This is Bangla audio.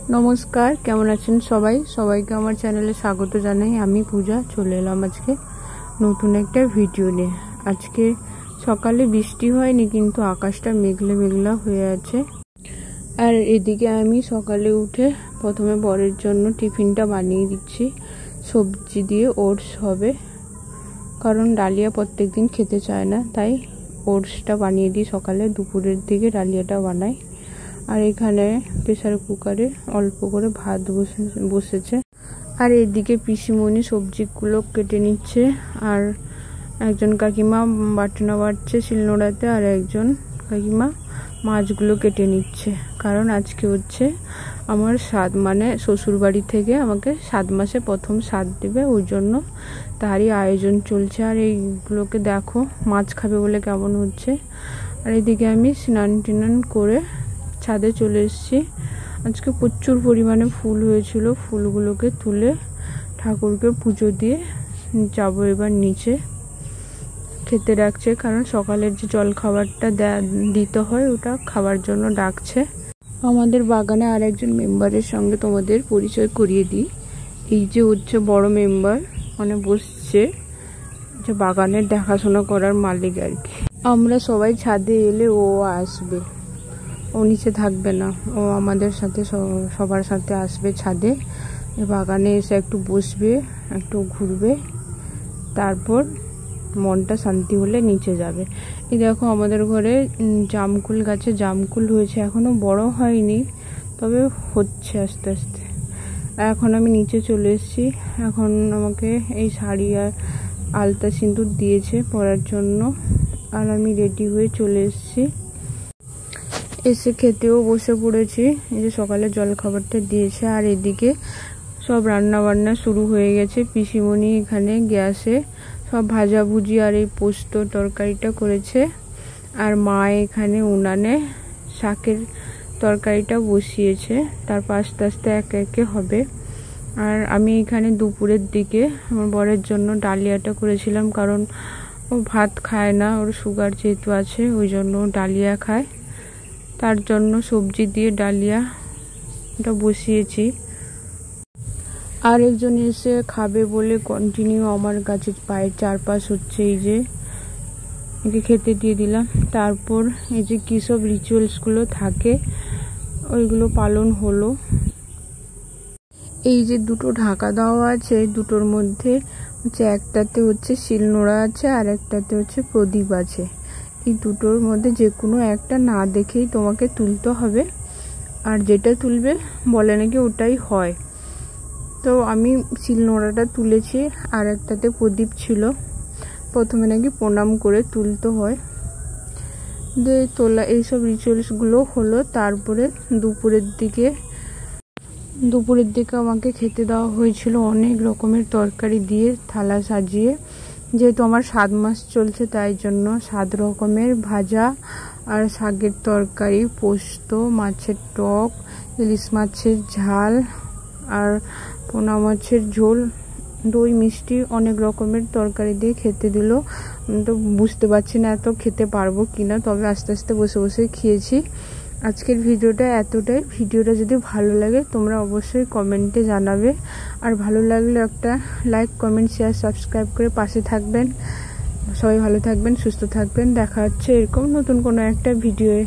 नमस्कार केमन आছেন सबाई सबाइके आमार चैनेले स्वागत जानाई। आमी पूजा चले एलाम आजके नतून एकटा भिडियो निये। आजके सकाले बिस्टी हयनि किन्तु आकाशटा मेघला मेघला हये आछे। आर एदिके आमी सकाले उठे प्रथमे बरेर जन्य टिफिनटा बानिये दिচ্ছি। सब्जी दिये ओट्स होबे, कारण डालिया प्रत्येक दिन खेते चाय ना, ताई ओट्सटा बानिये दिई सकाले। दुपुरेर दिके डालियाटा बानाई। আর এখানে প্রেসার কুকারে অল্প করে ভাত বসেছে। আর এদিকে পিসিমণি সবজিগুলো কেটে নিচ্ছে, আর একজন কাকিমা বাটনা বাটছে শিলনোড়াতে, আর একজন কাকিমা মাছগুলো কেটে নিচ্ছে। কারণ আজকে হচ্ছে আমার সাত, মানে শ্বশুর বাড়ি থেকে আমাকে 7 মাসে প্রথম সাত দেবে, ওই জন্য তারই আয়োজন চলছে। আর এইগুলোকে দেখো, মাছ খাবে বলে কেমন হচ্ছে। আর এদিকে আমি স্নান টান করে ছাদে চলে এসেছি। আজকে প্রচুর পরিমাণে ফুল হয়েছিল, ফুলগুলোকে তুলে ঠাকুরকে পুজো দিয়ে যাব এবার নিচে। খেতে ডাকছে, কারণ সকালের যে জল খাবারটা দিতে হয় ওটা খাবার জন্য ডাকছে। আমাদের বাগানে আর একজন মেম্বারের সঙ্গে তোমাদের পরিচয় করিয়ে দিই। এই যে হচ্ছে বড় মেম্বার, মানে বসছে যে বাগানের দেখাশোনা করার মালিক আর কি। আমরা সবাই ছাদে এলে ও আসবে, ও নিচে থাকবে না, ও আমাদের সাথে সবার সাথে আসবে ছাদে। বাগানে এসে একটু বসবে, একটু ঘুরবে, তারপর মনটা শান্তি হলে নিচে যাবে। এই দেখো আমাদের ঘরে জামকুল গাছে জামকুল হয়েছে, এখনো বড় হয়নি, তবে হচ্ছে আস্তে আস্তে। এখন আমি নিচে চলে এসেছি। এখন আমাকে এই শাড়ি আর আলতা সিঁদুর দিয়েছে পরার জন্য, আর আমি রেডি হয়ে চলে এসেছি। এসে খেতেও বসে পড়েছি। এই যে সকালে জল খাবারটা দিয়েছে, আর এদিকে সব রান্না বান্না শুরু হয়ে গেছে। পিসিমণি এখানে গ্যাসে সব ভাজাভুজি আর এই পোস্ত তরকারিটা করেছে, আর মা এখানে উনানে শাকের তরকারিটা বসিয়েছে। তারপর আস্তে আস্তে একে একে হবে। আর আমি এখানে দুপুরের দিকে আমার বরের জন্য ডালিয়াটা করেছিলাম, কারণ ও ভাত খায় না, ওর সুগার যেহেতু আছে ওই জন্য ডালিয়া খায়। তার জন্য সবজি দিয়ে ডালিয়াটা বসিয়েছি। আরেকজন এসে খাবে বলে কন্টিনিউ আমার গাছের পায়ের চারপাশ হচ্ছে। এই যে একে খেতে দিয়ে দিলাম। তারপর এই যে কী সব রিচুয়ালসগুলো থাকে ওইগুলো পালন হলো। এই যে দুটো ঢাকা দেওয়া আছে, দুটোর মধ্যে হচ্ছে একটাতে হচ্ছে শিলনোড়া আছে, আর একটাতে হচ্ছে প্রদীপ আছে। এই দুটোর মধ্যে যে কোনো একটা না দেখেই তোমাকে তুলতে হবে, আর যেটা তুলবে বলে নাকি ওটাই হয়। তো আমি শিলনোড়াটা তুলেছি, আর একটাতে প্রদীপ ছিল। প্রথমে নাকি প্রণাম করে তুলতে হয়, দিয়ে তোলা এইসব রিচুয়ালসগুলো হলো। তারপরে দুপুরের দিকে আমাকে খেতে দেওয়া হয়েছিল অনেক রকমের তরকারি দিয়ে থালা সাজিয়ে। যেহেতু আমার 7 মাস চলছে, তাই জন্য 7 রকমের ভাজা আর শাকের তরকারি, পোস্ত, মাছের টক, ইলিশ মাছের ঝাল, আর পোনা মাছের ঝোল, দই, মিষ্টি, অনেক রকমের তরকারি দিয়ে খেতে দিল। তো বুঝতে পারছি না এত খেতে পারবো কিনা, তবে আস্তে আস্তে বসে বসে খেয়েছি। আজকের ভিডিওটা এতটাই। ভিডিওটা যদি ভালো লাগে তোমরা অবশ্যই কমেন্টে জানাবে, আর ভালো লাগলে একটা লাইক, কমেন্ট, শেয়ার, সাবস্ক্রাইব করে পাশে থাকবেন। সবাই ভালো থাকবেন, সুস্থ থাকবেন। দেখা হচ্ছে এরকম নতুন কোনো একটা ভিডিওয়ে।